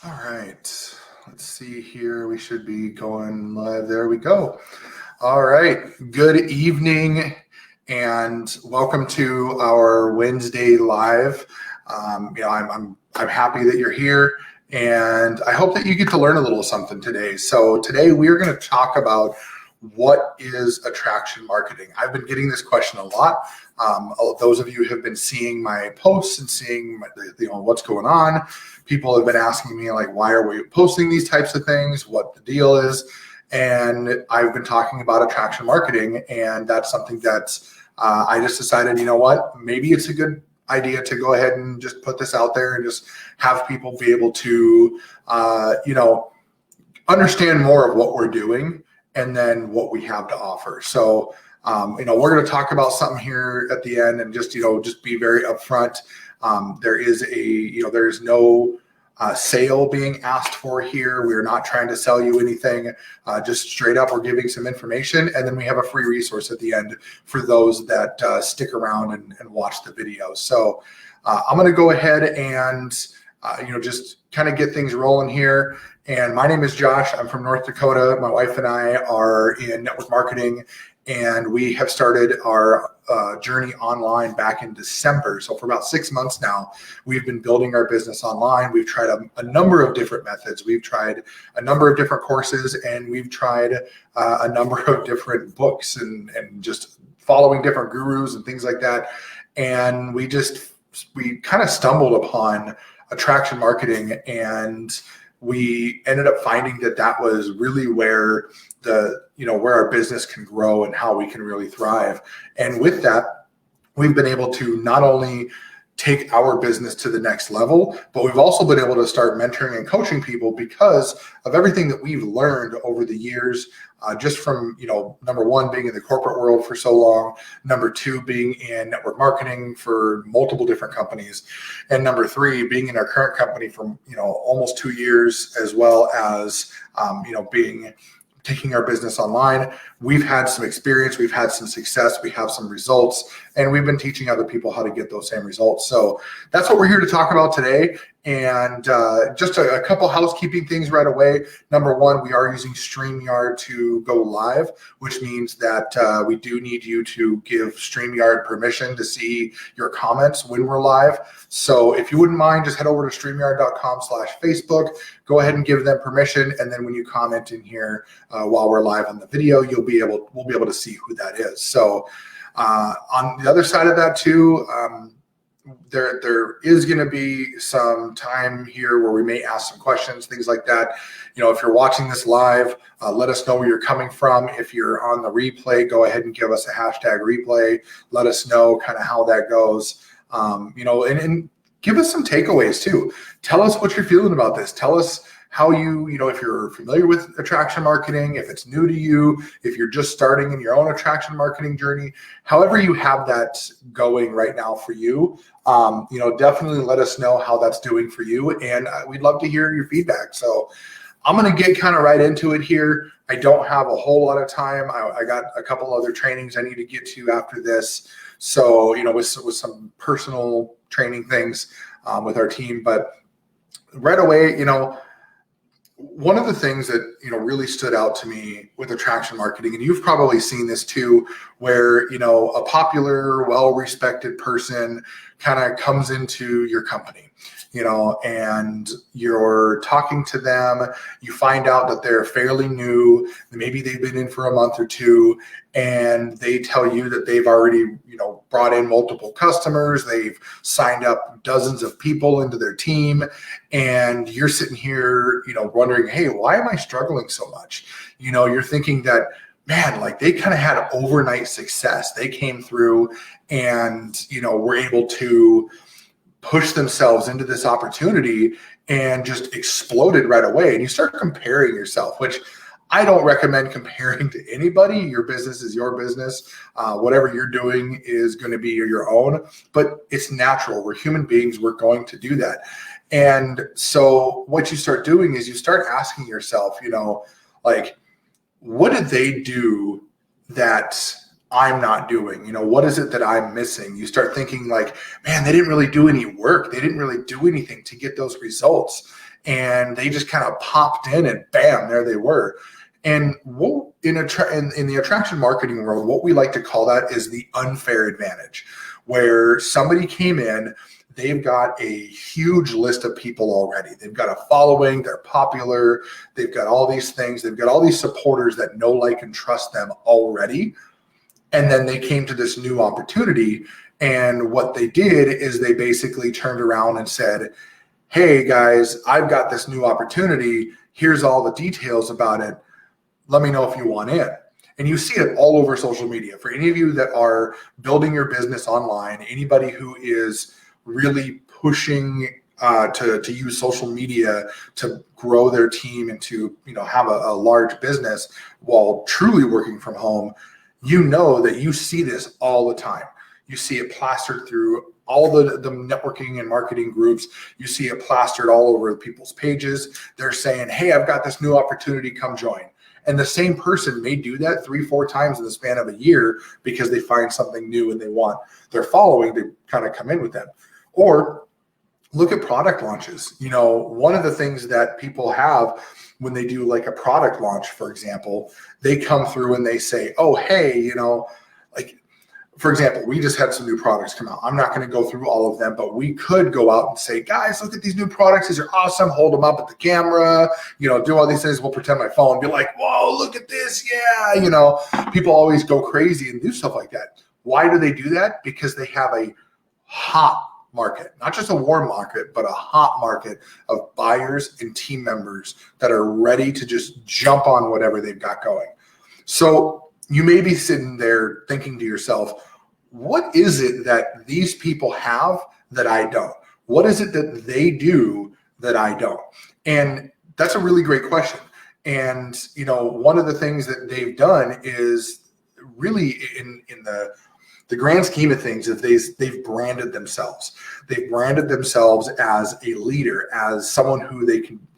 All right, let's see here. We should be going live. There we go. All right, good evening and welcome to our Wednesday live. I'm happy that you're here and I hope that you get to learn a little something today. So today we are going to talk about what is attraction marketing. I've been getting this question a lot. Those of you who have been seeing my posts and seeing what's going on. People have been asking me like, why are we posting these types of things? What the deal is? And I've been talking about attraction marketing, and that's something that I just decided, you know what, maybe it's a good idea to go ahead and just put this out there and just have people be able to, understand more of what we're doing and then what we have to offer. So, we're going to talk about something here at the end and just be very upfront. There is no sale being asked for here. We're not trying to sell you anything, just straight up we're giving some information, and then we have a free resource at the end for those that stick around and watch the video. So I'm going to go ahead and just kind of get things rolling here. And my name is Josh. I'm from North Dakota. My wife and I are in network marketing, and we have started our journey online back in December. So for about 6 months now, we've been building our business online. We've tried a number of different methods. We've tried a number of different courses, and we've tried a number of different books and just following different gurus and things like that. And we kind of stumbled upon attraction marketing, and we ended up finding that was really where where our business can grow and how we can really thrive. And with that, we've been able to not only take our business to the next level, but we've also been able to start mentoring and coaching people because of everything that we've learned over the years, just from, number one, being in the corporate world for so long, number two, being in network marketing for multiple different companies, and number three, being in our current company for, almost 2 years, as well as, taking our business online. We've had some experience, we've had some success, we have some results, and we've been teaching other people how to get those same results. So that's what we're here to talk about today. And just a couple housekeeping things right away. Number one, we are using StreamYard to go live, which means that we do need you to give StreamYard permission to see your comments when we're live. So if you wouldn't mind, just head over to StreamYard.com/Facebook, go ahead and give them permission. And then when you comment in here while we're live on the video, we'll be able to see who that is. So on the other side of that too, there is going to be some time here where we may ask some questions, things like that. If you're watching this live, let us know where you're coming from. If you're on the replay, go ahead and give us a hashtag replay. Let us know kind of how that goes. And give us some takeaways too. Tell us what you're feeling about this. Tell us how if you're familiar with attraction marketing, if it's new to you, if you're just starting in your own attraction marketing journey, however you have that going right now for you, definitely let us know how that's doing for you. And we'd love to hear your feedback. So I'm going to get kind of right into it here. I don't have a whole lot of time. I got a couple other trainings I need to get to after this. So, with some personal training things with our team. But right away, one of the things that really stood out to me with attraction marketing, and you've probably seen this too, where a popular, well-respected person kind of comes into your company, and you're talking to them, you find out that they're fairly new, maybe they've been in for a month or two, and they tell you that they've already brought in multiple customers, they've signed up dozens of people into their team, and you're sitting here wondering, hey, why am I struggling so much? You're thinking that, man, like they kind of had overnight success. They came through and were able to push themselves into this opportunity and just exploded right away. And you start comparing yourself, which I don't recommend comparing to anybody. Your business is your business. Whatever you're doing is going to be your own, but it's natural. We're human beings. We're going to do that. And so what you start doing is you start asking yourself, like, what did they do that I'm not doing? What is it that I'm missing? You start thinking like, man, they didn't really do any work. They didn't really do anything to get those results. And they just kind of popped in and bam, there they were. And in the attraction marketing world, what we like to call that is the unfair advantage, where somebody came in, they've got a huge list of people already. They've got a following, they're popular, they've got all these things, they've got all these supporters that know, like, and trust them already. And then they came to this new opportunity. And what they did is they basically turned around and said, hey guys, I've got this new opportunity. Here's all the details about it. Let me know if you want in. And you see it all over social media. For any of you that are building your business online, anybody who is really pushing to use social media to grow their team and to have a large business while truly working from home, that you see this all the time. You see it plastered through all the networking and marketing groups. You see it plastered all over people's pages. They're saying, hey, I've got this new opportunity, come join. And the same person may do that 3-4 times in the span of a year because they find something new and they want their following to kind of come in with them. Or look at product launches. One of the things that people have when they do like a product launch, for example, they come through and they say, oh, hey, like, for example, we just had some new products come out. I'm not going to go through all of them, but we could go out and say, guys, look at these new products. These are awesome. Hold them up at the camera, do all these things. We'll pretend my phone, be like, whoa, look at this. Yeah. People always go crazy and do stuff like that. Why do they do that? Because they have a hot market, not just a warm market, but a hot market of buyers and team members that are ready to just jump on whatever they've got going. So you may be sitting there thinking to yourself, what is it that these people have that I don't? What is it that they do that I don't? And that's a really great question. And, one of the things that they've done is really in the grand scheme of things, is they've branded themselves. They've branded themselves as a leader, as someone who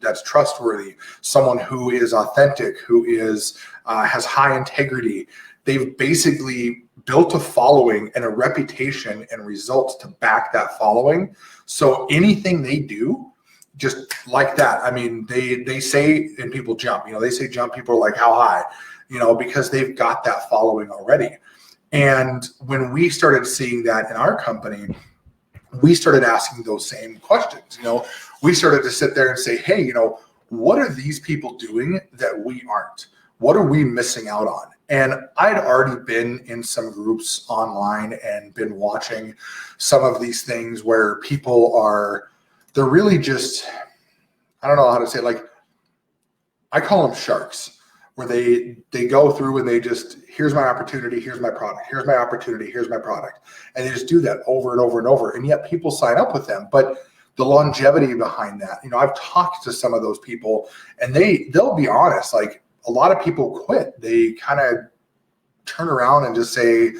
that's trustworthy, someone who is authentic, who is has high integrity. They've basically built a following and a reputation and results to back that following. So anything they do, just like that. I mean, they say, and people jump. They say jump. People are like, how high? Because they've got that following already. And when we started seeing that in our company, we started asking those same questions. We started to sit there and say, hey, what are these people doing that we aren't? What are we missing out on? And I'd already been in some groups online and been watching some of these things where people they're really just, I don't know how to say it, like, I call them sharks, where they go through and they just, here's my opportunity, here's my product, here's my opportunity, here's my product. And they just do that over and over and over. And yet people sign up with them. But the longevity behind that, I've talked to some of those people and they'll be honest, like, a lot of people quit. They kind of turn around and just say,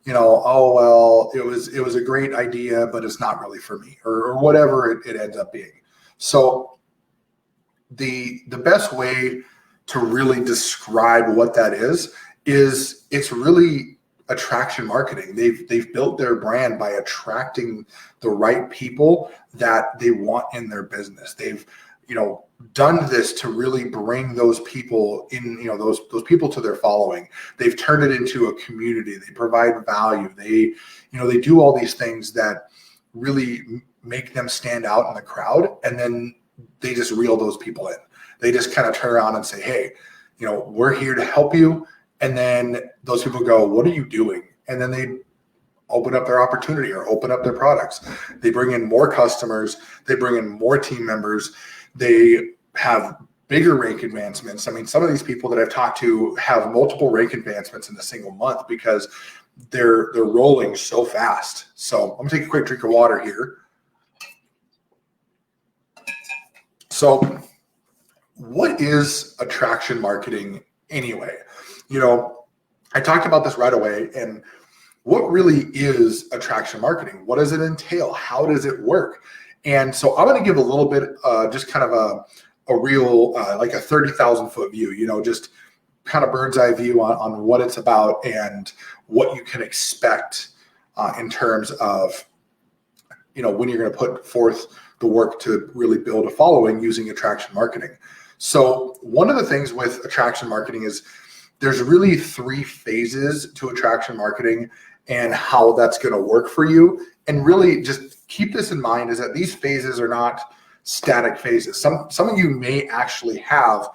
oh, well, it was a great idea, but it's not really for me, or whatever it ends up being. So the best way to really describe what that is it's really attraction marketing. They've built their brand by attracting the right people that they want in their business. They've done this to really bring those people in, those people to their following. They've turned it into a community. They provide value. They do all these things that really make them stand out in the crowd. And then they just reel those people in. They just kind of turn around and say, hey, we're here to help you. And then those people go, what are you doing? And then they open up their opportunity or open up their products. They bring in more customers. They bring in more team members. They have bigger rank advancements. I mean, some of these people that I've talked to have multiple rank advancements in a single month because they're rolling so fast. So I'm gonna take a quick drink of water here. So what is attraction marketing anyway? I talked about this right away. And what really is attraction marketing? What does it entail? How does it work? And so I'm going to give a little bit, just kind of a real, like a 30,000 foot view, just kind of bird's eye view on what it's about and what you can expect in terms of, when you're going to put forth the work to really build a following using attraction marketing. So one of the things with attraction marketing is there's really 3 phases to attraction marketing and how that's going to work for you. And really just keep this in mind, is that these phases are not static phases. Some of you may actually have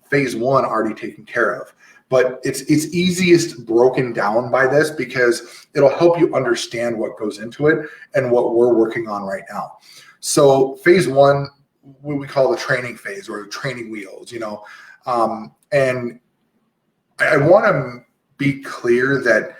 phase 1 already taken care of, but it's easiest broken down by this because it'll help you understand what goes into it and what we're working on right now. So phase 1, what we call the training phase, or the training wheels, and I want to be clear that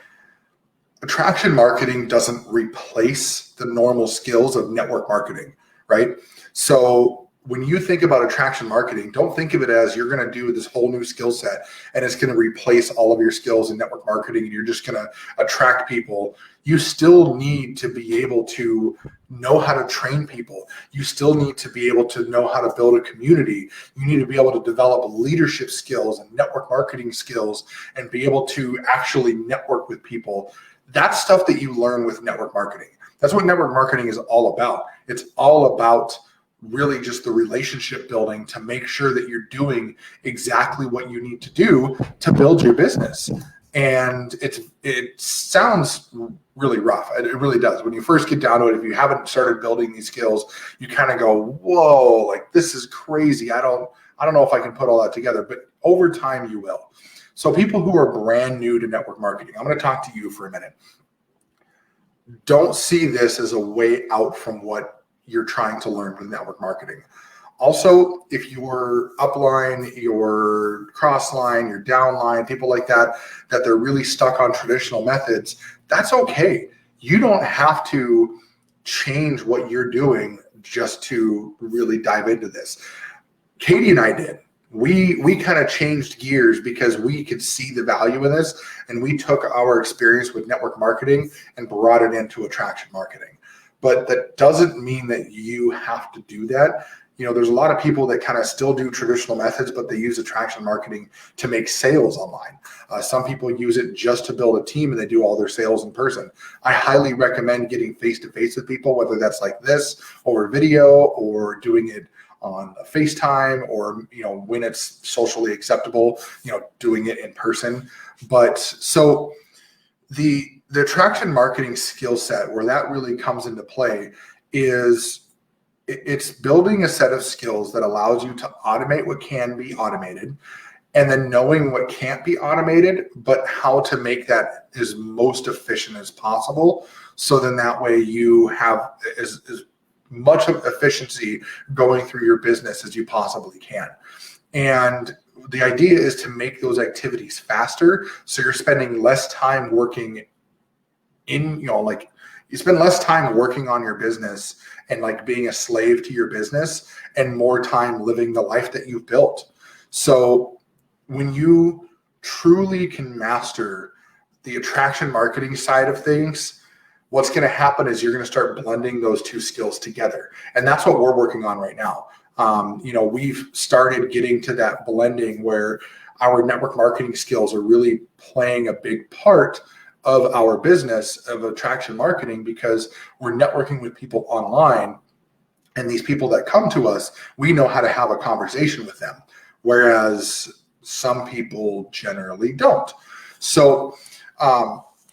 attraction marketing doesn't replace the normal skills of network marketing, right? So when you think about attraction marketing, don't think of it as you're going to do this whole new skill set and it's going to replace all of your skills in network marketing and you're just going to attract people. You still need to be able to know how to train people. You still need to be able to know how to build a community. You need to be able to develop leadership skills and network marketing skills and be able to actually network with people. That's stuff that you learn with network marketing. That's what network marketing is all about. It's all about really just the relationship building to make sure that you're doing exactly what you need to do to build your business. And it sounds really rough. It really does. When you first get down to it, if you haven't started building these skills, you kind of go, whoa, like this is crazy. I don't know if I can put all that together, but over time you will. So people who are brand new to network marketing, I'm going to talk to you for a minute. Don't see this as a way out from what you're trying to learn with network marketing. Also, if you're upline, your crossline, your downline, people like that they're really stuck on traditional methods, that's okay. You don't have to change what you're doing just to really dive into this. Katie and I did. We kind of changed gears because we could see the value in this, and we took our experience with network marketing and brought it into attraction marketing. But that doesn't mean that you have to do that. There's a lot of people that kind of still do traditional methods, but they use attraction marketing to make sales online. Some people use it just to build a team and they do all their sales in person. I highly recommend getting face-to-face with people, whether that's like this over video or doing it on FaceTime or, when it's socially acceptable, doing it in person. But so the attraction marketing skill set, where that really comes into play, is it's building a set of skills that allows you to automate what can be automated, and then knowing what can't be automated, but how to make that as most efficient as possible. So then that way you have as much of efficiency going through your business as you possibly can. And the idea is to make those activities faster, so you're spending less time working you spend less time working on your business and like being a slave to your business and more time living the life that you've built. So when you truly can master the attraction marketing side of things, what's going to happen is you're going to start blending those 2 skills together. And that's what we're working on right now. We've started getting to that blending where our network marketing skills are really playing a big part of our business of attraction marketing, because we're networking with people online, and these people that come to us, we know how to have a conversation with them, whereas some people generally don't. So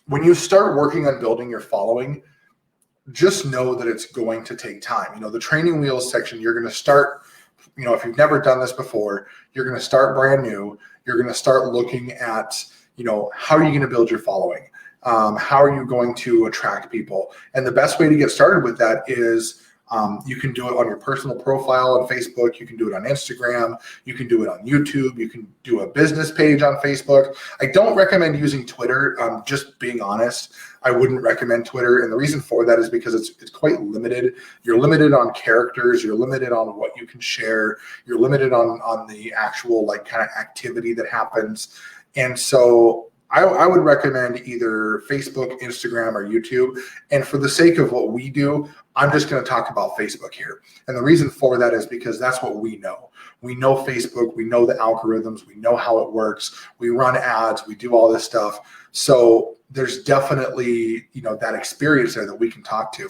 when you start working on building your following, just know that it's going to take time. The training wheels section, you're going to start, if you've never done this before, you're going to start brand new. You're going to start looking at, how are you going to build your following? How are you going to attract people? And the best way to get started with that is you can do it on your personal profile on Facebook. You can do it on Instagram. You can do it on YouTube. You can do a business page on Facebook. I don't recommend using Twitter. Just being honest, I wouldn't recommend Twitter. And the reason for that is because it's quite limited. You're limited on characters. You're limited on what you can share. You're limited on the actual kind of activity that happens. And so I would recommend either Facebook, Instagram, or YouTube. And for the sake of what we do, I'm just going to talk about Facebook here. And the reason for that is because that's what we know. We know Facebook, we know the algorithms, we know how it works. We run ads, we do all this stuff. So there's definitely, that experience there that we can talk to.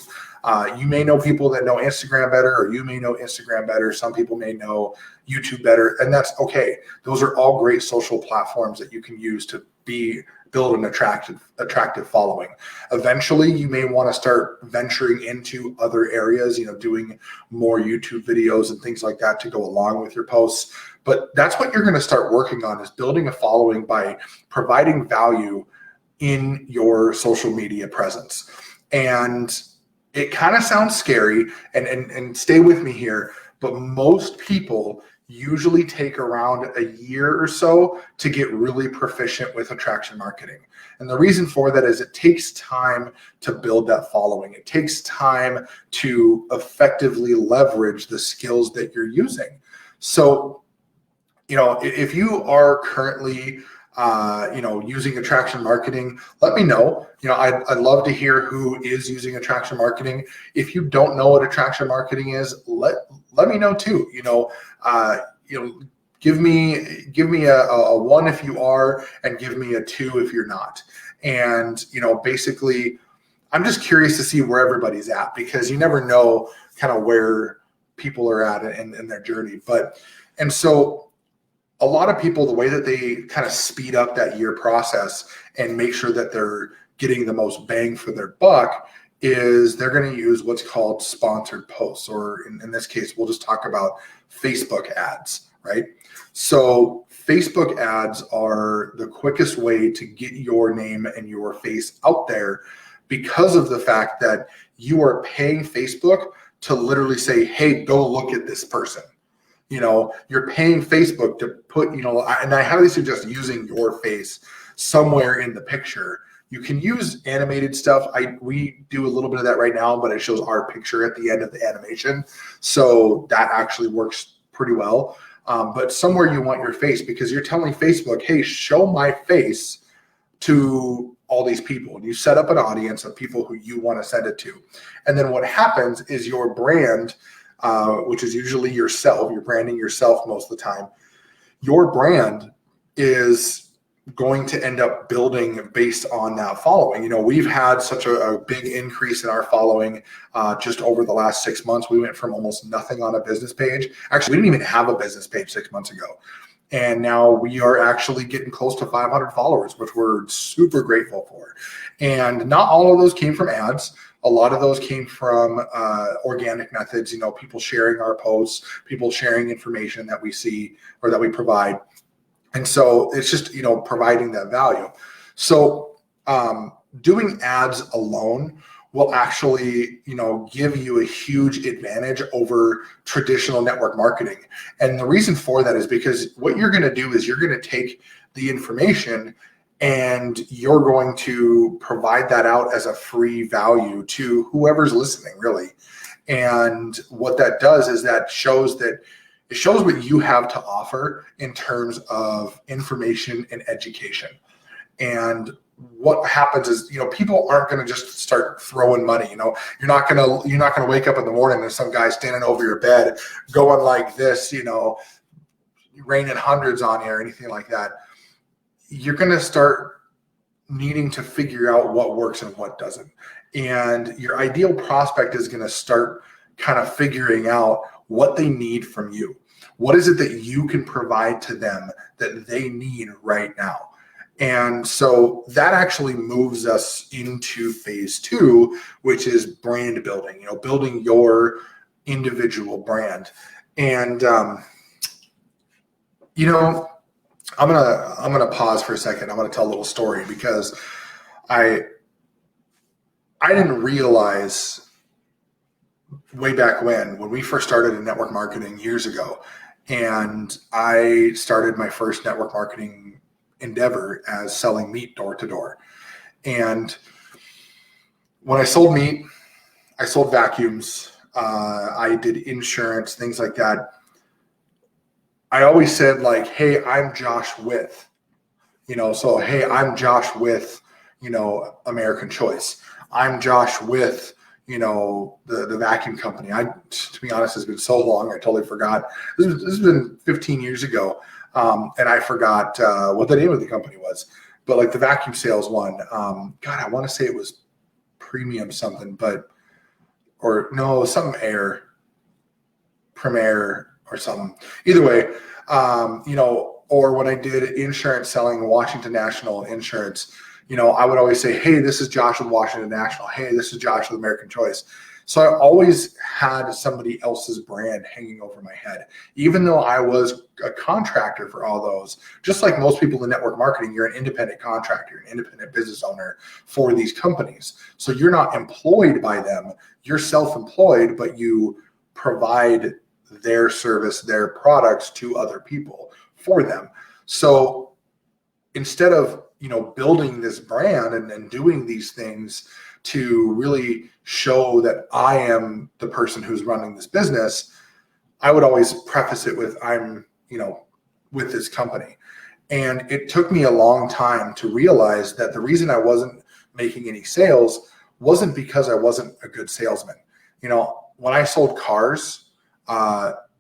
You may know people that know Instagram better, or you may know Instagram better. Some people may know YouTube better, and that's okay. Those are all great social platforms that you can use to build an attractive following. Eventually, you may want to start venturing into other areas, doing more YouTube videos and things like that to go along with your posts. But that's what you're going to start working on, is building a following by providing value in your social media presence. And it kind of sounds scary, and stay with me here, but most people usually take around a year or so to get really proficient with attraction marketing. And the reason for that is it takes time to build that following. It takes time to effectively leverage the skills that you're using. So, if you are currently using attraction marketing, let me know. I'd love to hear who is using attraction marketing. If you don't know what attraction marketing is, let me know too. Give me a 1 if you are, and give me a 2 if you're not. And basically, I'm just curious to see where everybody's at, because you never know kind of where people are at in their journey. And so a lot of people, the way that they kind of speed up that year process and make sure that they're getting the most bang for their buck is they're going to use what's called sponsored posts, or in this case, we'll just talk about Facebook ads, right? So Facebook ads are the quickest way to get your name and your face out there, because of the fact that you are paying Facebook to literally say, hey, go look at this person. You're paying Facebook to put, and I highly suggest using your face somewhere in the picture. You can use animated stuff. We do a little bit of that right now, but it shows our picture at the end of the animation. So that actually works pretty well. But somewhere you want your face, because you're telling Facebook, hey, show my face to all these people. And you set up an audience of people who you want to send it to. And then what happens is your brand, which is usually yourself, you're branding yourself most of the time, your brand is going to end up building based on that following. We've had such a big increase in our following just over the last 6 months. We went from almost nothing on a business page. Actually, we didn't even have a business page 6 months ago. And now we are actually getting close to 500 followers, which we're super grateful for. And not all of those came from ads. A lot of those came from organic methods, people sharing our posts, people sharing information that we see or that we provide. And so it's just, providing that value. So doing ads alone will actually, give you a huge advantage over traditional network marketing. And the reason for that is because what you're going to do is you're going to take the information and you're going to provide that out as a free value to whoever's listening, really. And what that does is that shows what you have to offer in terms of information and education. And what happens is, people aren't going to just start throwing money. You're not going to wake up in the morning and there's some guy standing over your bed going like this, raining hundreds on you or anything like that. You're going to start needing to figure out what works and what doesn't. And your ideal prospect is going to start kind of figuring out what they need from you. What is it that you can provide to them that they need right now? And so that actually moves us into phase 2, which is brand building, building your individual brand. And, I'm gonna pause for a second. I'm gonna tell a little story, because I didn't realize way back when we first started in network marketing years ago, and I started my first network marketing endeavor as selling meat door to door. And when I sold meat, I sold vacuums, I did insurance, things like that. I always said, like, hey, I'm Josh with, So, hey, I'm Josh with, American Choice. I'm Josh with, the vacuum company. To be honest, it's been so long, I totally forgot. This has been 15 years ago. And I forgot what the name of the company was, but like the vacuum sales one, God, I want to say it was Premium something, or no, something Air, Premier or something. Either way, or when I did insurance selling, Washington National Insurance, I would always say, hey, this is Josh with Washington National. Hey, this is Josh with American Choice. So I always had somebody else's brand hanging over my head, even though I was a contractor for all those. Just like most people in network marketing, you're an independent contractor, an independent business owner for these companies. So you're not employed by them. You're self-employed, but you provide their service, their products to other people for them. So instead of, building this brand and doing these things to really show that I am the person who's running this business, I would always preface it with, I'm, with this company. And it took me a long time to realize that the reason I wasn't making any sales wasn't because I wasn't a good salesman. When I sold cars,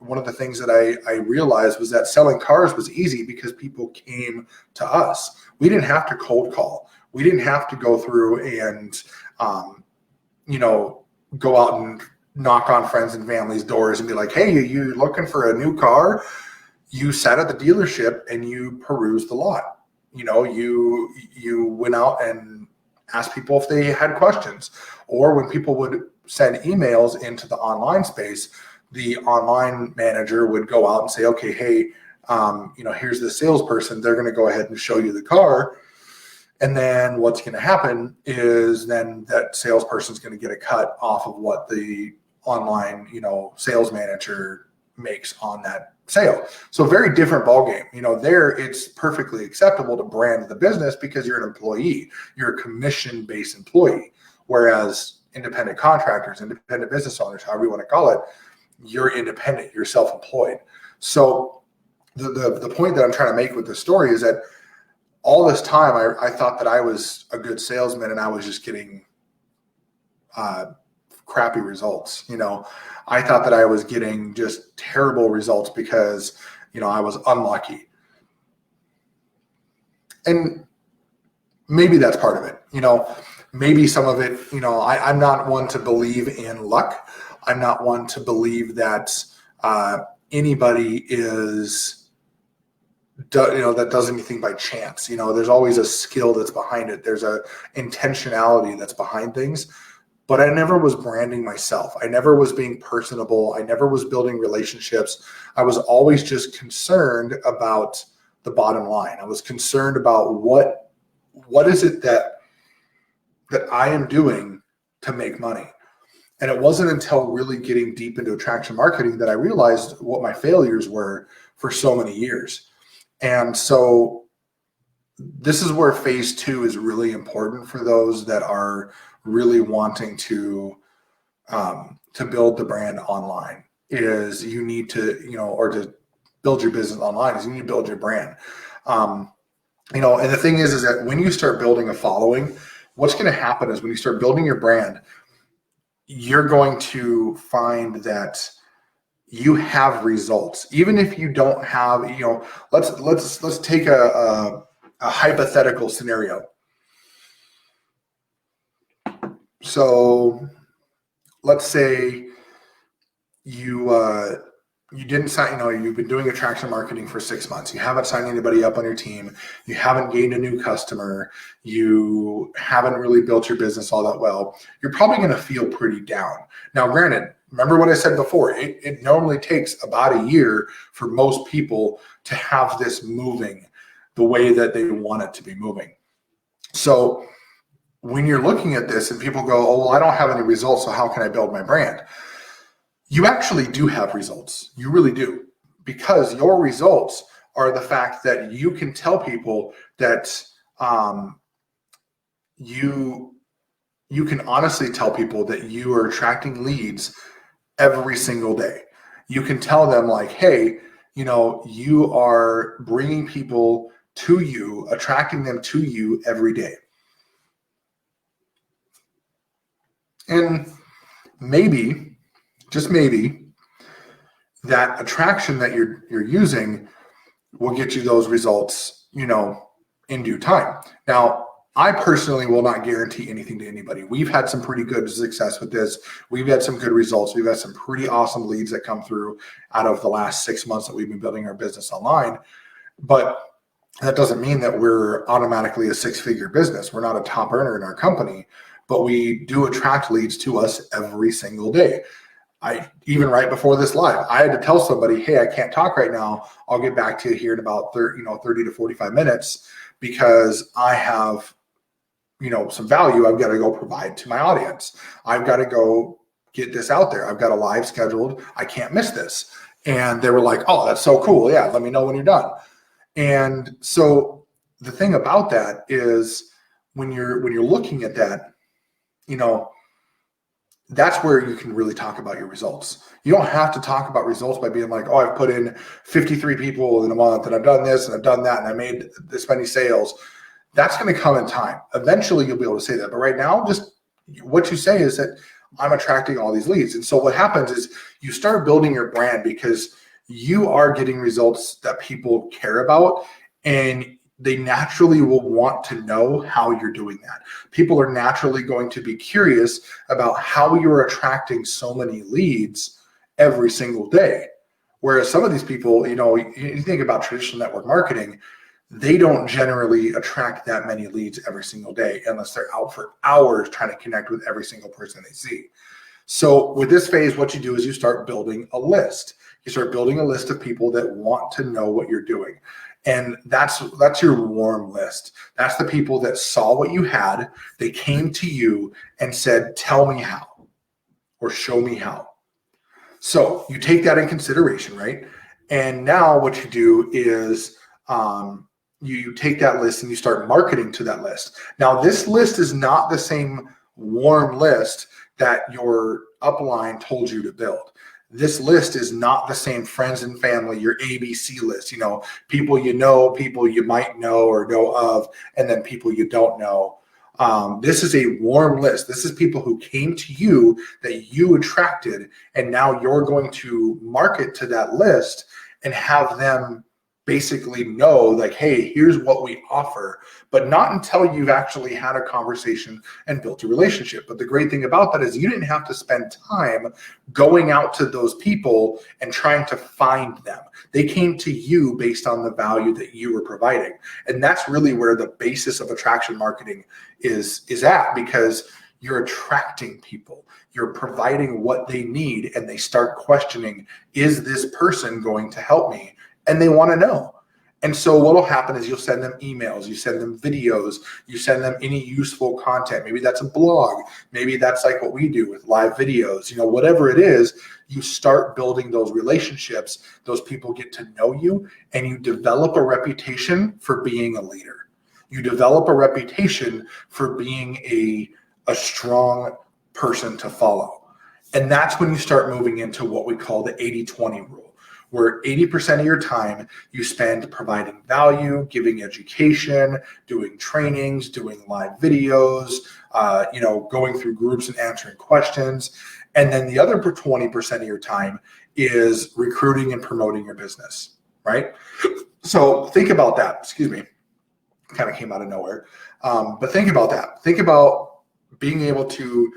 one of the things that I realized was that selling cars was easy because people came to us. We didn't have to cold call. We didn't have to go through and, go out and knock on friends and family's doors and be like, hey, you looking for a new car? You sat at the dealership and you perused the lot. You went out and asked people if they had questions. Or when people would send emails into the online space, the online manager would go out and say, okay, hey, here's the salesperson. They're going to go ahead and show you the car. And then what's going to happen is then that salesperson's going to get a cut off of what the online, sales manager makes on that sale. So very different ballgame. There it's perfectly acceptable to brand the business because you're an employee. You're a commission-based employee. Whereas independent contractors, independent business owners, however you want to call it, you're independent, you're self-employed. So the point that I'm trying to make with this story is that all this time I thought that I was a good salesman and I was just getting crappy results. I thought that I was getting just terrible results because, I was unlucky. And maybe that's part of it. Maybe some of it, I'm not one to believe in luck. I'm not one to believe that anybody that does anything by chance. There's always a skill that's behind it. There's a intentionality that's behind things. But I never was branding myself. I never was being personable. I never was building relationships. I was always just concerned about the bottom line. I was concerned about what is it that I am doing to make money. And it wasn't until really getting deep into attraction marketing that I realized what my failures were for so many years. And so this is where phase 2 is really important for those that are really wanting to build the brand online. Is you need to, or to build your business online, is you need to build your brand. And the thing is that when you start building a following, what's going to happen is when you start building your brand, you're going to find that you have results, even if you don't have, let's take a hypothetical scenario. So let's say you didn't sign, you've been doing attraction marketing for 6 months. You haven't signed anybody up on your team. You haven't gained a new customer. You haven't really built your business all that well. You're probably going to feel pretty down. Now, granted, remember what I said before, it normally takes about a year for most people to have this moving the way that they want it to be moving. So when you're looking at this and people go, oh, well, I don't have any results, so how can I build my brand? You actually do have results. You really do, because your results are the fact that you can tell people that you can honestly tell people that you are attracting leads every single day. You can tell them like, hey, you are bringing people to you, attracting them to you every day. And maybe, just maybe, that attraction that you're using will get you those results, in due time. Now, I personally will not guarantee anything to anybody. We've had some pretty good success with this. We've had some good results. We've had some pretty awesome leads that come through out of the last 6 months that we've been building our business online. But that doesn't mean that we're automatically a 6-figure business. We're not a top earner in our company, but we do attract leads to us every single day. Even right before this live, I had to tell somebody, hey, I can't talk right now. I'll get back to you here in about 30 to 45 minutes because I have, some value I've got to go provide to my audience. I've got to go get this out there. I've got a live scheduled. I can't miss this. And they were like, oh, that's so cool. Yeah, let me know when you're done. And so the thing about that is when you're looking at that, that's where you can really talk about your results. You don't have to talk about results by being like, oh, I've put in 53 people in a month and I've done this and I've done that and I made this many sales. That's going to come in time. Eventually you'll be able to say that. But right now, just what you say is that I'm attracting all these leads. And so what happens is you start building your brand because you are getting results that people care about, and they naturally will want to know how you're doing that. People are naturally going to be curious about how you're attracting so many leads every single day. Whereas some of these people, you think about traditional network marketing, they don't generally attract that many leads every single day unless they're out for hours trying to connect with every single person they see. So with this phase, what you do is you start building a list. You start building a list of people that want to know what you're doing. And that's your warm list. That's the people that saw what you had. They came to you and said, tell me how, or show me how. So you take that in consideration, right? And now what you do is you take that list and you start marketing to that list. Now, this list is not the same warm list that your upline told you to build. This list is not the same friends and family, your ABC list, people people you might know or know of, and then people you don't know. This is a warm list. This is people who came to you that you attracted, and now you're going to market to that list and have them basically know, like, hey, here's what we offer, but not until you've actually had a conversation and built a relationship. But the great thing about that is you didn't have to spend time going out to those people and trying to find them. They came to you based on the value that you were providing. And that's really where the basis of attraction marketing is at, because you're attracting people. You're providing what they need, and they start questioning, is this person going to help me? And they want to know. And so what will happen is you'll send them emails, you send them videos, you send them any useful content. Maybe that's a blog. Maybe that's like what we do with live videos, whatever it is, you start building those relationships. Those people get to know you, and you develop a reputation for being a leader. You develop a reputation for being a strong person to follow. And that's when you start moving into what we call the 80-20 rule, where 80% of your time you spend providing value, giving education, doing trainings, doing live videos, going through groups and answering questions. And then the other 20% of your time is recruiting and promoting your business, right? So think about that. Excuse me. Kind of came out of nowhere. But think about that. Think about being able to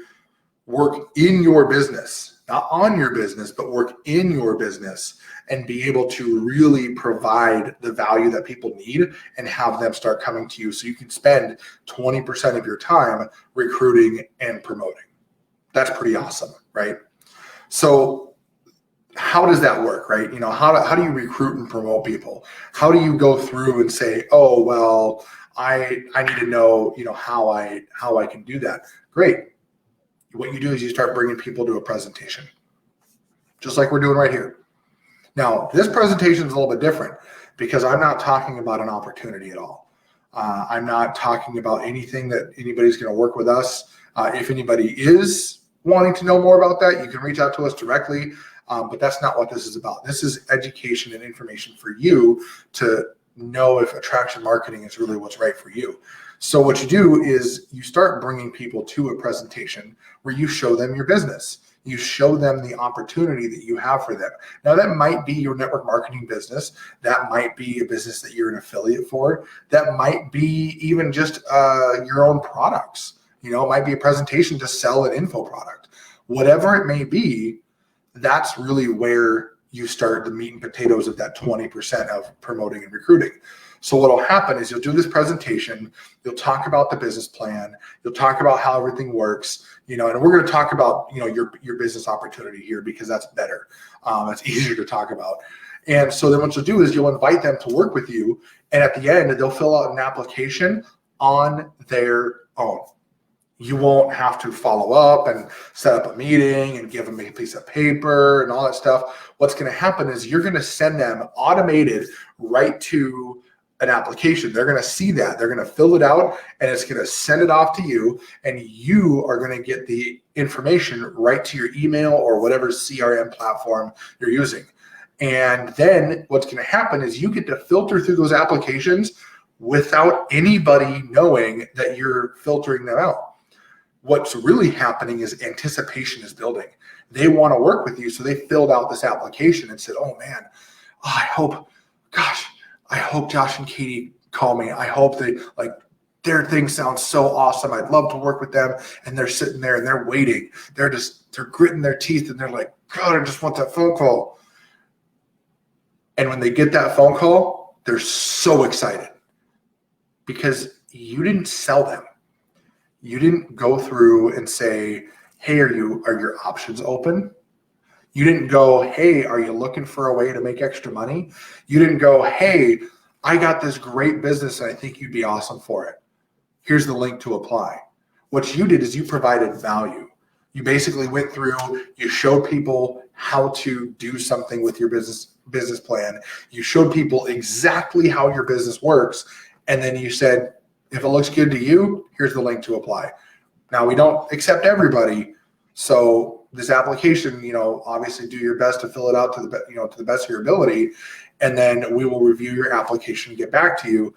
work in your business, not on your business, but work in your business and be able to really provide the value that people need and have them start coming to you so you can spend 20% of your time recruiting and promoting. That's pretty awesome, right? So how does that work, right? How do you recruit and promote people? How do you go through and say, oh, well, I need to know, how I can do that? Great. What you do is you start bringing people to a presentation, just like we're doing right here. Now, this presentation is a little bit different because I'm not talking about an opportunity at all. I'm not talking about anything that anybody's going to work with us. If anybody is wanting to know more about that, you can reach out to us directly, but that's not what this is about. This is education and information for you to know if attraction marketing is really what's right for you. So what you do is you start bringing people to a presentation where you show them your business. You show them the opportunity that you have for them. Now, that might be your network marketing business. That might be a business that you're an affiliate for. That might be even just your own products. It might be a presentation to sell an info product. Whatever it may be, that's really where you start the meat and potatoes of that 20% of promoting and recruiting. So what will happen is you'll do this presentation, you'll talk about the business plan, you'll talk about how everything works, and we're going to talk about, your business opportunity here because that's better. It's easier to talk about. And so then what you'll do is you'll invite them to work with you. And at the end, they'll fill out an application on their own. You won't have to follow up and set up a meeting and give them a piece of paper and all that stuff. What's going to happen is you're going to send them automated right to an application. They're going to see that. They're going to fill it out and it's going to send it off to you. And you are going to get the information right to your email or whatever CRM platform you're using. And then what's going to happen is you get to filter through those applications without anybody knowing that you're filtering them out. What's really happening is anticipation is building. They want to work with you. So they filled out this application and said, oh man, I hope Josh and Katie call me. I hope their thing sounds so awesome. I'd love to work with them. And they're sitting there and they're waiting. They're gritting their teeth and they're like, God, I just want that phone call. And when they get that phone call, they're so excited because you didn't sell them. You didn't go through and say, hey, are your options open? You didn't go, hey, are you looking for a way to make extra money? You didn't go, hey, I got this great business and I think you'd be awesome for it. Here's the link to apply. What you did is you provided value. You basically went through, you showed people how to do something with your business plan. You showed people exactly how your business works. And then you said, if it looks good to you, here's the link to apply. Now, we don't accept everybody. So this application, obviously do your best to fill it out to the best of your ability. And then we will review your application and get back to you.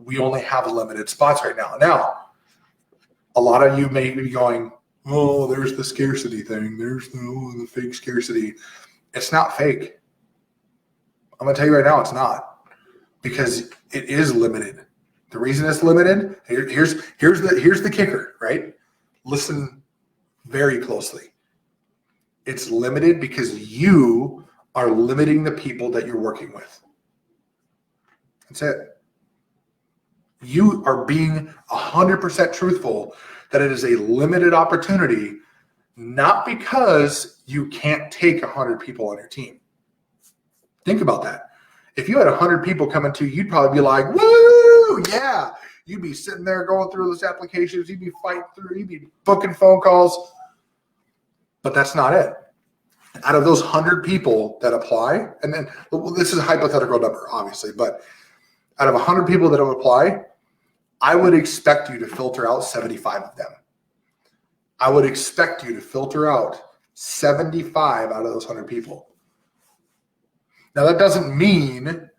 We only have limited spots right now. Now, a lot of you may be going, oh, there's the scarcity thing. There's the fake scarcity. It's not fake. I'm going to tell you right now, it's not, because it is limited. The reason it's limited, here's the kicker, right? Listen very closely. It's limited because you are limiting the people that you're working with. That's it. You are being 100% truthful that it is a limited opportunity, not because you can't take 100 people on your team. Think about that. If you had 100 people coming to you, you'd probably be like, woo, yeah. You'd be sitting there going through those applications. You'd be fighting through. You'd be booking phone calls. But that's not it. Out of those 100 people that apply, and then this is a hypothetical number, obviously, but out of 100 people that apply, I would expect you to filter out 75 of them. I would expect you to filter out 75 out of those 100 people. Now, that doesn't mean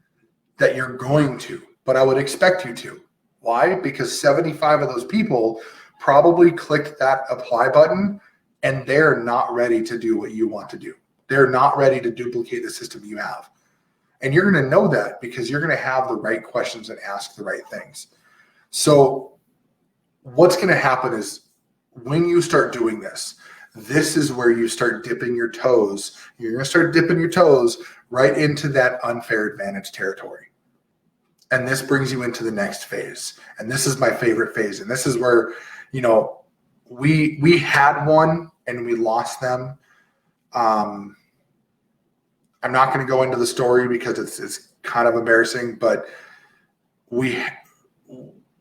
that you're going to, but I would expect you to. Why? Because 75 of those people probably clicked that apply button and they're not ready to do what you want to do. They're not ready to duplicate the system you have. And you're going to know that because you're going to have the right questions and ask the right things. So what's going to happen is when you start doing this, this is where you start dipping your toes. You're going to start dipping your toes right into that unfair advantage territory. And this brings you into the next phase. And this is my favorite phase. And this is where, we had one and we lost them. I'm not going to go into the story because it's kind of embarrassing, but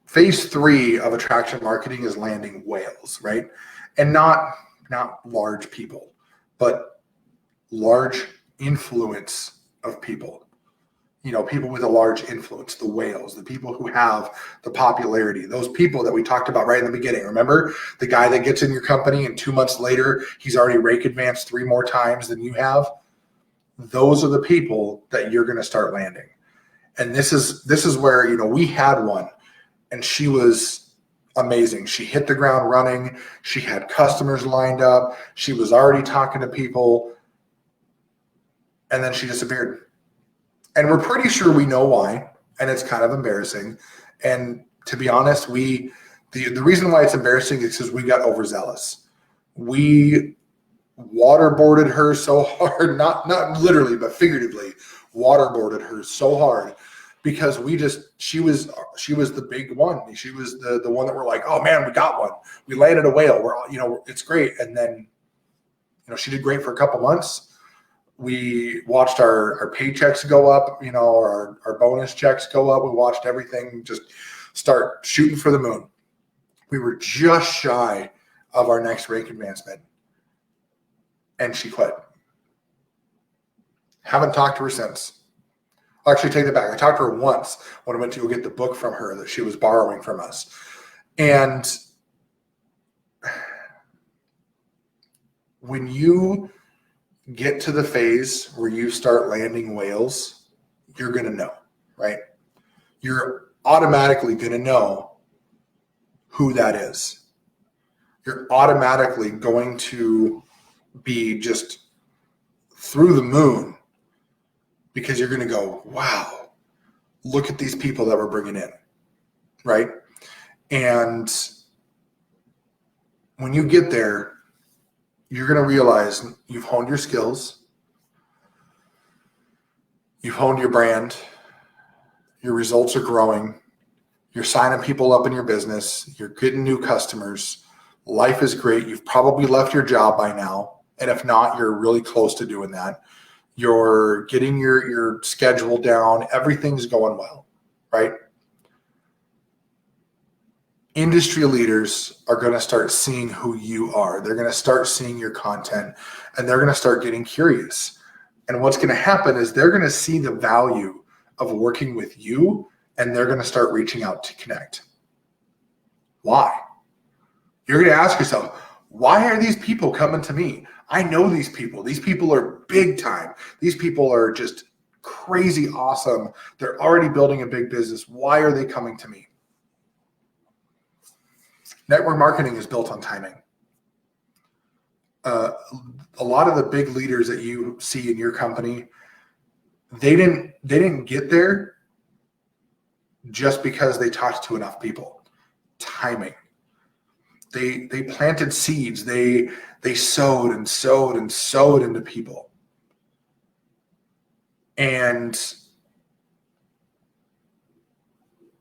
phase 3 of attraction marketing is landing whales, right? And not large people, but large influence of people. People with a large influence, the whales, the people who have the popularity, those people that we talked about right in the beginning. Remember the guy that gets in your company and 2 months later, he's already rake advanced 3 more times than you have? Those are the people that you're going to start landing. And this is where, we had one, and she was amazing. She hit the ground running. She had customers lined up. She was already talking to people, and then she disappeared. And we're pretty sure we know why, and it's kind of embarrassing. And to be honest, the reason why it's embarrassing is because we got overzealous. We waterboarded her so hard, not literally, but figuratively, waterboarded her so hard, because she was the big one. She was the one that we're like, oh man, we got one. We landed a whale. It's great. And then, she did great for a couple months. We watched our paychecks go up, our bonus checks go up. We watched everything just start shooting for the moon. We were just shy of our next rank advancement, and she quit. Haven't talked to her since. I'll actually take that back. I talked to her once when I went to go get the book from her that she was borrowing from us. And when you get to the phase where you start landing whales, you're going to know, right? You're automatically going to know who that is. You're automatically going to be just through the moon, because you're going to go, wow, look at these people that we're bringing in, right? And when you get there, you're going to realize you've honed your skills, you've honed your brand, your results are growing, you're signing people up in your business, you're getting new customers, life is great, you've probably left your job by now, and if not, you're really close to doing that. You're getting your schedule down, everything's going well, right? Industry leaders are going to start seeing who you are. They're going to start seeing your content, and they're going to start getting curious. And what's going to happen is they're going to see the value of working with you, and they're going to start reaching out to connect. Why? You're going to ask yourself, why are these people coming to me? I know these people. These people are big time. These people are just crazy awesome. They're already building a big business. Why are they coming to me? Network marketing is built on timing. A lot of the big leaders that you see in your company, they didn't get there just because they talked to enough people. Timing. They planted seeds. They sowed and sowed and sowed into people. And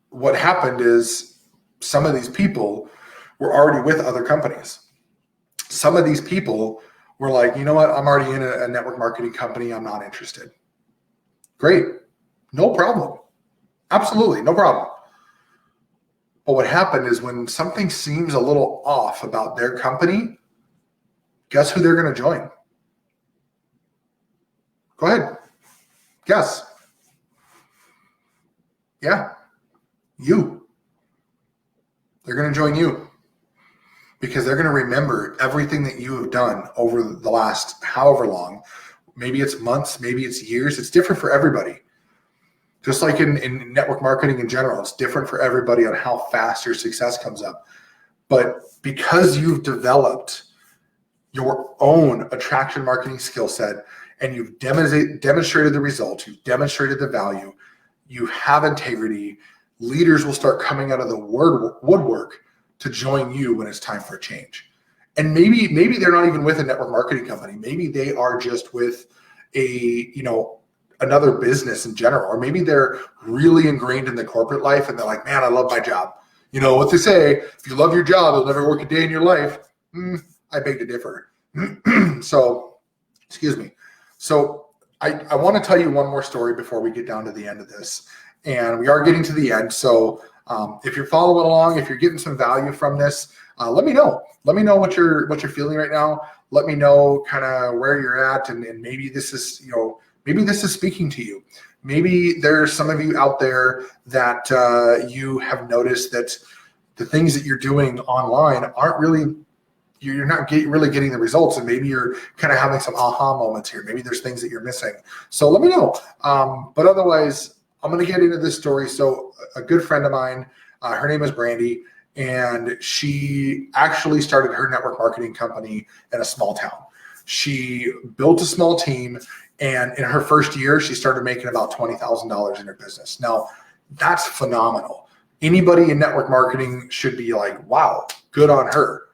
what happened is some of these people were already with other companies. Some of these people were like, you know what? I'm already in a network marketing company. I'm not interested. Great. No problem. Absolutely. No problem. But what happened is when something seems a little off about their company, guess who they're going to join? Go ahead. Guess. Yeah. You. They're going to join you because they're going to remember everything that you have done over the last however long. Maybe it's months, maybe it's years. It's different for everybody. Just like in network marketing in general, it's different for everybody on how fast your success comes up. But because you've developed your own attraction marketing skill set and you've demonstrated the results, you've demonstrated the value, you have integrity, leaders will start coming out of the woodwork to join you when it's time for a change. And maybe they're not even with a network marketing company. Maybe they are just with another business in general, or maybe they're really ingrained in the corporate life and they're like, man, I love my job. You know what they say, if you love your job, you'll never work a day in your life. I beg to differ. So, excuse me. So I want to tell you one more story before we get down to the end of this. And we are getting to the end. So if you're following along, if you're getting some value from this, let me know. Let me know what you're feeling right now. Let me know kind of where you're at, and maybe this is, maybe this is speaking to you. Maybe there's some of you out there that you have noticed that the things that you're doing online aren't really, you're not really getting the results, and maybe you're kind of having some aha moments here. Maybe there's things that you're missing. So let me know. But otherwise, I'm going to get into this story. So a good friend of mine, her name is Brandy, and she actually started her network marketing company in a small town. She built a small team, and in her first year, she started making about $20,000 in her business. Now, that's phenomenal. Anybody in network marketing should be like, wow, good on her.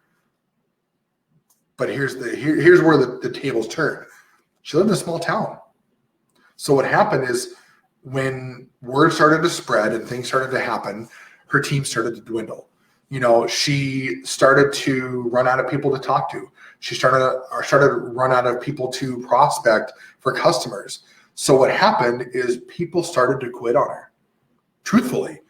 But here's where the tables turn. She lived in a small town. So what happened is when word started to spread and things started to happen, her team started to dwindle. She started to run out of people to talk to. She started to run out of people to prospect for customers. So what happened is people started to quit on her. Truthfully,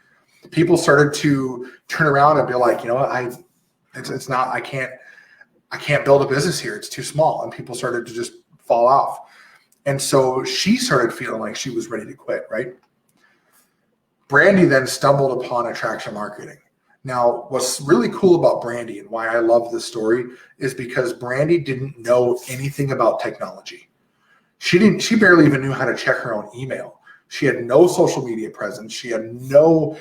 people started to turn around and be like, I can't build a business here. It's too small. And people started to just fall off. And so she started feeling like she was ready to quit, right? Brandy then stumbled upon attraction marketing. Now, what's really cool about Brandy and why I love this story is because Brandy didn't know anything about technology. She barely even knew how to check her own email. She had no social media presence. She had no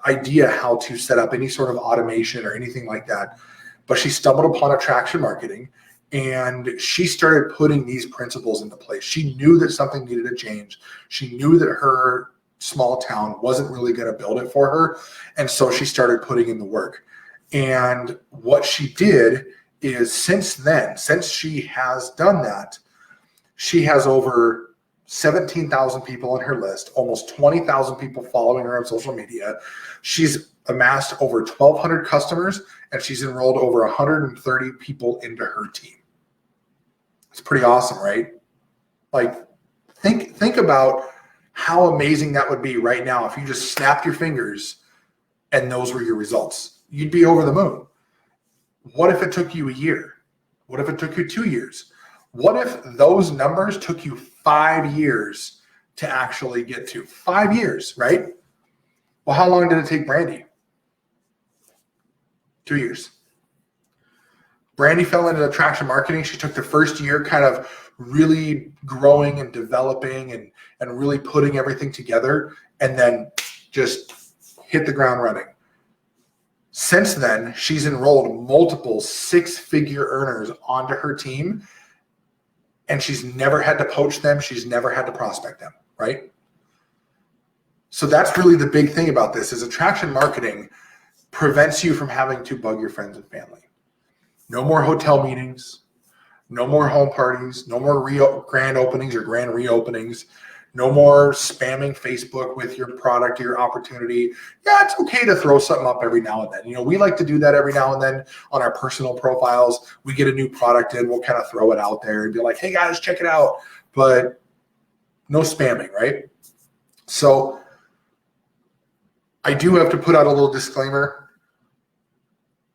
idea how to set up any sort of automation or anything like that. But she stumbled upon attraction marketing, and she started putting these principles into place. She knew that something needed to change. She knew that her small town wasn't really going to build it for her. And so she started putting in the work. And what she did is since she has done that, she has over 17,000 people on her list, almost 20,000 people following her on social media. She's amassed over 1,200 customers, and she's enrolled over 130 people into her team. It's pretty awesome, right? Like, think about how amazing that would be right now if you just snapped your fingers and those were your results. You'd be over the moon. What if it took you a year? What if it took you 2 years? What if those numbers took you 5 years to actually get to? 5 years, right? Well, how long did it take Brandy? 2 years. Brandy fell into attraction marketing. She took the first year kind of really growing and developing and really putting everything together, and then just hit the ground running. Since then, she's enrolled multiple six-figure earners onto her team, and she's never had to poach them. She's never had to prospect them, right? So that's really the big thing about this is attraction marketing prevents you from having to bug your friends and family. No more hotel meetings, no more home parties, no more grand openings or grand reopenings, no more spamming Facebook with your product or your opportunity. Yeah, it's okay to throw something up every now and then. We like to do that every now and then on our personal profiles. We get a new product in, we'll kind of throw it out there and be like, hey guys, check it out. But no spamming, right? So I do have to put out a little disclaimer.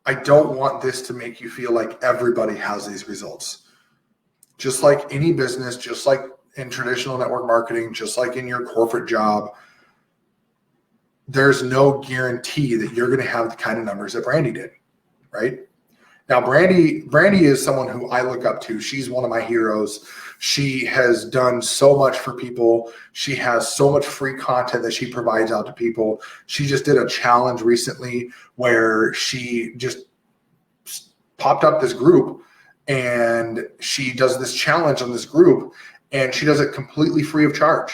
I don't want this to make you feel like everybody has these results. Just like any business, just like in traditional network marketing, just like in your corporate job, there's no guarantee that you're going to have the kind of numbers that Brandy did, right? Now, Brandy is someone who I look up to. She's one of my heroes. She has done so much for people. She has so much free content that she provides out to people. She just did a challenge recently where she just popped up this group, and she does this challenge on this group, and she does it completely free of charge.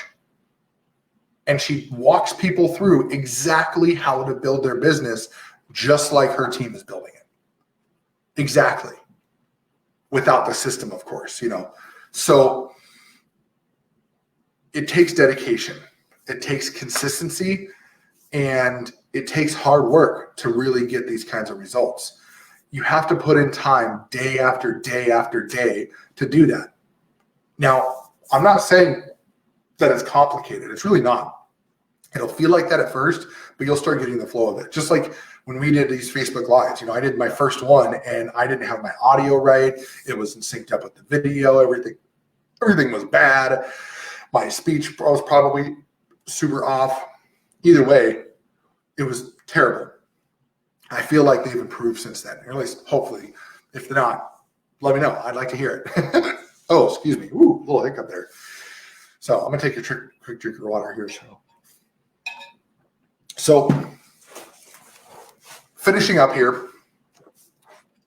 And she walks people through exactly how to build their business, just like her team is building it. Exactly. Without the system, of course, So it takes dedication. It takes consistency, and it takes hard work to really get these kinds of results. You have to put in time day after day after day to do that. Now, I'm not saying that it's complicated. It's really not. It'll feel like that at first, but you'll start getting the flow of it. Just like when we did these Facebook Lives, I did my first one and I didn't have my audio right. It wasn't synced up with the video. Everything was bad. My speech was probably super off. Either way, it was terrible. I feel like they've improved since then, or at least hopefully. If they're not, let me know. I'd like to hear it. Oh, excuse me. Ooh, a little hiccup there. So I'm going to take a quick drink of water here. So So finishing up here,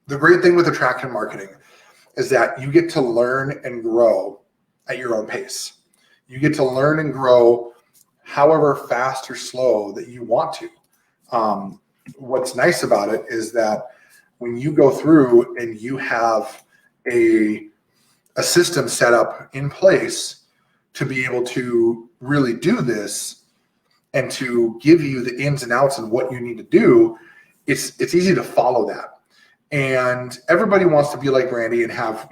the great thing with attraction marketing is that you get to learn and grow at your own pace. You get to learn and grow however fast or slow that you want to. What's nice about it is that when you go through and you have a system set up in place to be able to really do this and to give you the ins and outs and what you need to do, it's easy to follow that. And everybody wants to be like Randy and have,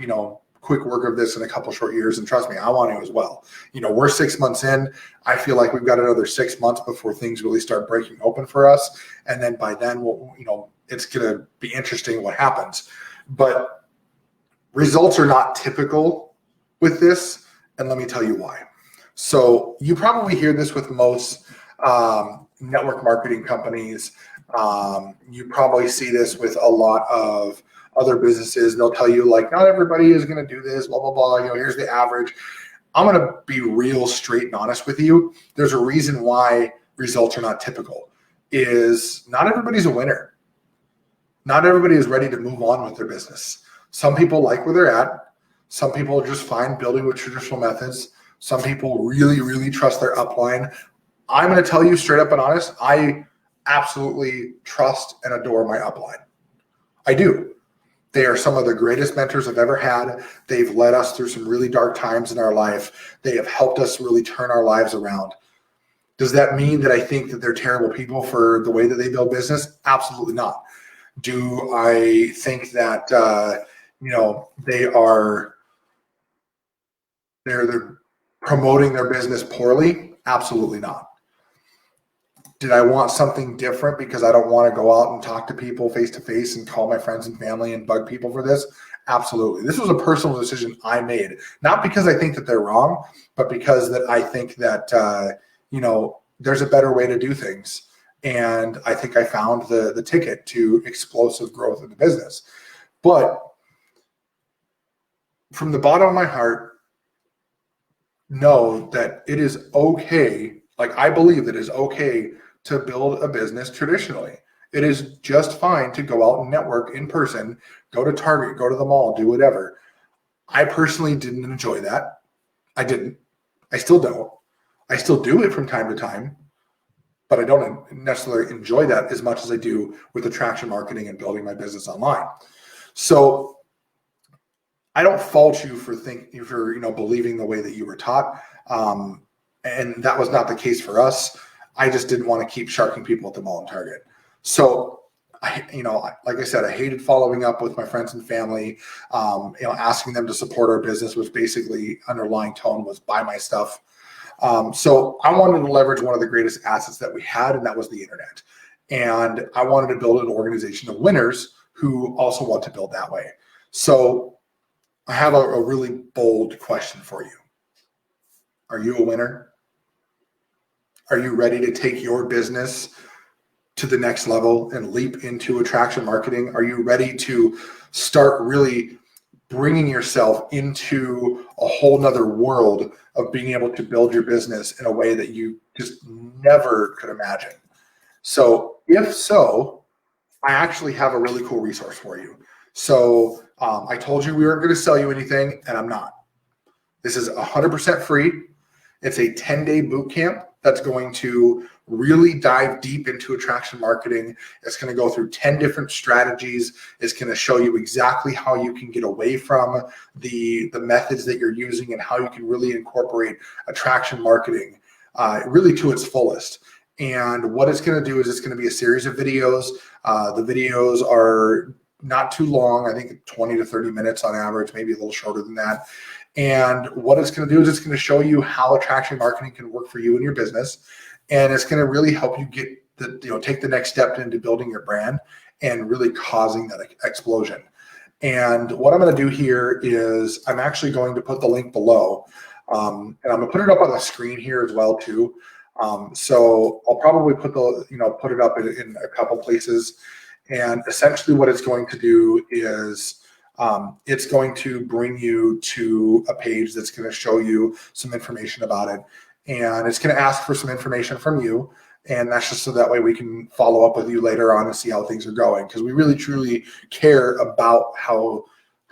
quick work of this in a couple short years. And trust me, I want to as well. We're 6 months in. I feel like we've got another 6 months before things really start breaking open for us. And then by then, it's going to be interesting what happens. But results are not typical with this. And let me tell you why. So you probably hear this with most network marketing companies. You probably see this with a lot of other businesses. They'll tell you like, not everybody is going to do this, blah, blah, blah. Here's the average. I'm going to be real straight and honest with you. There's a reason why results are not typical is not everybody's a winner. Not everybody is ready to move on with their business. Some people like where they're at. Some people are just fine building with traditional methods. Some people really, really trust their upline. I'm going to tell you straight up and honest, I absolutely trust and adore my upline. I do. They are some of the greatest mentors I've ever had. They've led us through some really dark times in our life. They have helped us really turn our lives around. Does that mean that I think that they're terrible people for the way that they build business? Absolutely not. Do I think that they're promoting their business poorly? Absolutely not. Did I want something different because I don't want to go out and talk to people face to face and call my friends and family and bug people for this? Absolutely. This was a personal decision I made, not because I think that they're wrong, but because that I think that, there's a better way to do things. And I think I found the ticket to explosive growth in the business. But from the bottom of my heart, know that it is okay. Like I believe that it is okay to build a business traditionally. It is just fine to go out and network in person, go to Target, go to the mall, do whatever. I personally didn't enjoy that. I didn't. I still don't. I still do it from time to time, but I don't necessarily enjoy that as much as I do with attraction marketing and building my business online. So I don't fault you for believing the way that you were taught. And that was not the case for us. I just didn't want to keep sharking people at the mall and Target. So like I said, I hated following up with my friends and family, asking them to support our business, which basically underlying tone was buy my stuff. So I wanted to leverage one of the greatest assets that we had, and that was the internet. And I wanted to build an organization of winners who also want to build that way. So I have a really bold question for you. Are you a winner? Are you ready to take your business to the next level and leap into attraction marketing? Are you ready to start really bringing yourself into a whole nother world of being able to build your business in a way that you just never could imagine? So if so, I actually have a really cool resource for you. So I told you we weren't going to sell you anything, and I'm not. This is 100% free. It's a 10-day boot camp that's going to really dive deep into attraction marketing. It's going to go through 10 different strategies. It's going to show you exactly how you can get away from the methods that you're using and how you can really incorporate attraction marketing really to its fullest. And what it's going to do is it's going to be a series of videos. The videos are not too long. I think 20 to 30 minutes on average, maybe a little shorter than that. And what it's going to do is it's going to show you how attraction marketing can work for you and your business. And it's going to really help you get take the next step into building your brand and really causing that explosion. And what I'm going to do here is I'm actually going to put the link below. And I'm going to put it up on the screen here as well too. So I'll probably put put it up in a couple places. And essentially what it's going to do is it's going to bring you to a page that's going to show you some information about it. And it's going to ask for some information from you. And that's just so that way we can follow up with you later on and see how things are going, because we really truly care about how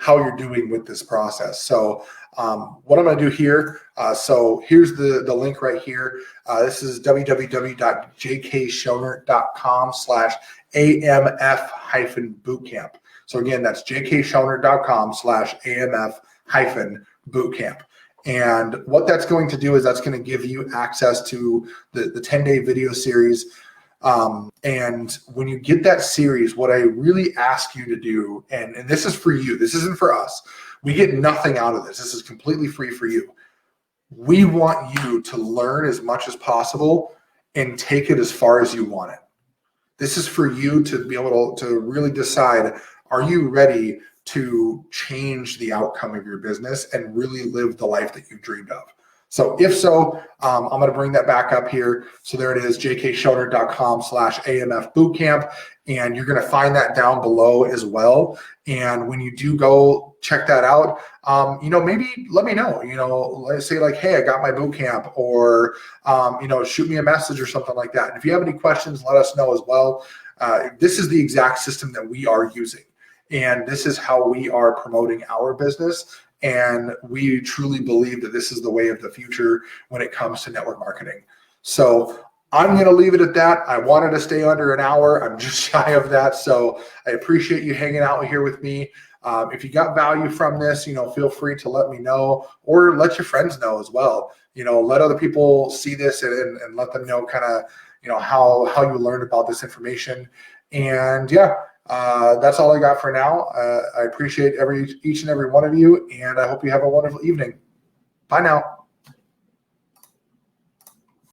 you're doing with this process. So what I'm going to do here, so here's the link right here. This is www.jkschoner.com/AMF-bootcamp. So again, that's jkschoner.com/AMF-bootcamp. And what that's going to do is that's going to give you access to the 10-day video series. And when you get that series, what I really ask you to do, and this is for you, this isn't for us. We get nothing out of this. This is completely free for you. We want you to learn as much as possible and take it as far as you want it. This is for you to be able to really decide, are you ready to change the outcome of your business and really live the life that you've dreamed of? So if so, I'm going to bring that back up here. So there it is, jkschoner.com/AMF-bootcamp. And you're going to find that down below as well. And when you do go check that out, maybe let me know, let's say like, hey, I got my boot camp, or, shoot me a message or something like that. And if you have any questions, let us know as well. This is the exact system that we are using. And this is how we are promoting our business. And we truly believe that this is the way of the future when it comes to network marketing. So I'm going to leave it at that. I wanted to stay under an hour. I'm just shy of that. So I appreciate you hanging out here with me. If you got value from this, feel free to let me know, or let your friends know as well. Let other people see this and let them know kind of, how you learned about this information. And yeah, that's all I got for now. I appreciate each and every one of you, and I hope you have a wonderful evening. Bye now.